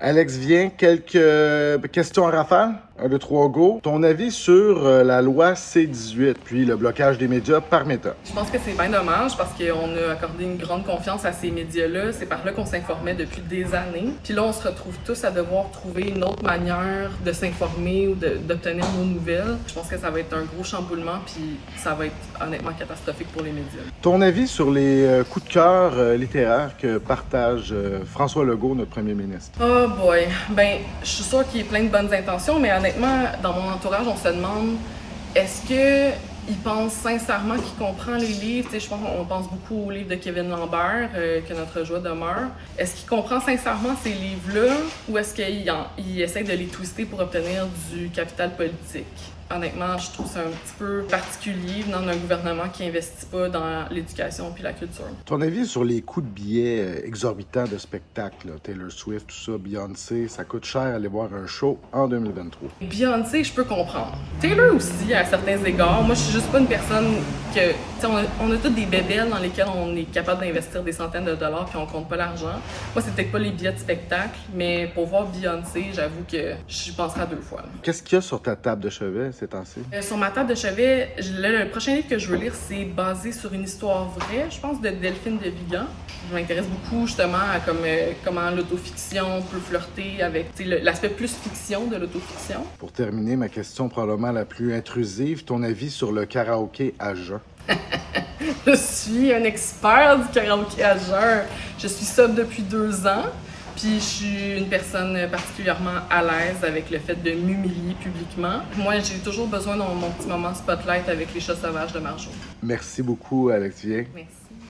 Alex vient, quelques questions en rafale. 1, 2, 3, go. Ton avis sur la loi C-18, puis le blocage des médias par Meta? Je pense que c'est bien dommage parce qu'on a accordé une grande confiance à ces médias-là. C'est par là qu'on s'informait depuis des années. Puis là, on se retrouve tous à devoir trouver une autre manière de s'informer ou d'obtenir nos nouvelles. Je pense que ça va être un gros chamboulement, puis ça va être honnêtement catastrophique pour les médias. Ton avis sur les coups de cœur littéraires que partage François Legault, notre premier ministre? Oh boy! Ben, je suis sûre qu'il y a plein de bonnes intentions, mais honnêtement, dans mon entourage, on se demande est-ce qu'il pense sincèrement qu'il comprend les livres? Je pense qu'on pense beaucoup aux livres de Kevin Lambert, Que notre joie demeure. Est-ce qu'il comprend sincèrement ces livres-là ou est-ce qu'il essaie de les twister pour obtenir du capital politique? Honnêtement, je trouve ça un petit peu particulier venant d'un gouvernement qui n'investit pas dans l'éducation puis la culture. Ton avis sur les coûts de billets exorbitants de spectacles, là, Taylor Swift, tout ça, Beyoncé, ça coûte cher aller voir un show en 2023? Beyoncé, je peux comprendre. Taylor aussi, à certains égards. Moi, je suis juste pas une personne que... on a toutes des bébelles dans lesquelles on est capable d'investir des centaines de dollars puis on compte pas l'argent. Moi, c'est peut-être pas les billets de spectacle, mais pour voir Beyoncé, j'avoue que j'y penserai 2 fois. Qu'est-ce qu'il y a sur ta table de chevet ces temps-ci? Sur ma table de chevet, le prochain livre que je veux lire, c'est basé sur une histoire vraie, je pense, de Delphine de Vigan. Je m'intéresse beaucoup justement à comment l'autofiction peut flirter avec l'aspect plus fiction de l'autofiction. Pour terminer, ma question probablement la plus intrusive, ton avis sur le karaoké à jeun? Je suis un expert du karaoké à jeun. Je suis sobre depuis 2 ans. Puis je suis une personne particulièrement à l'aise avec le fait de m'humilier publiquement. Moi, j'ai toujours besoin de mon petit moment spotlight avec les chats sauvages de Marjo. Merci beaucoup, Alex Vien. Merci.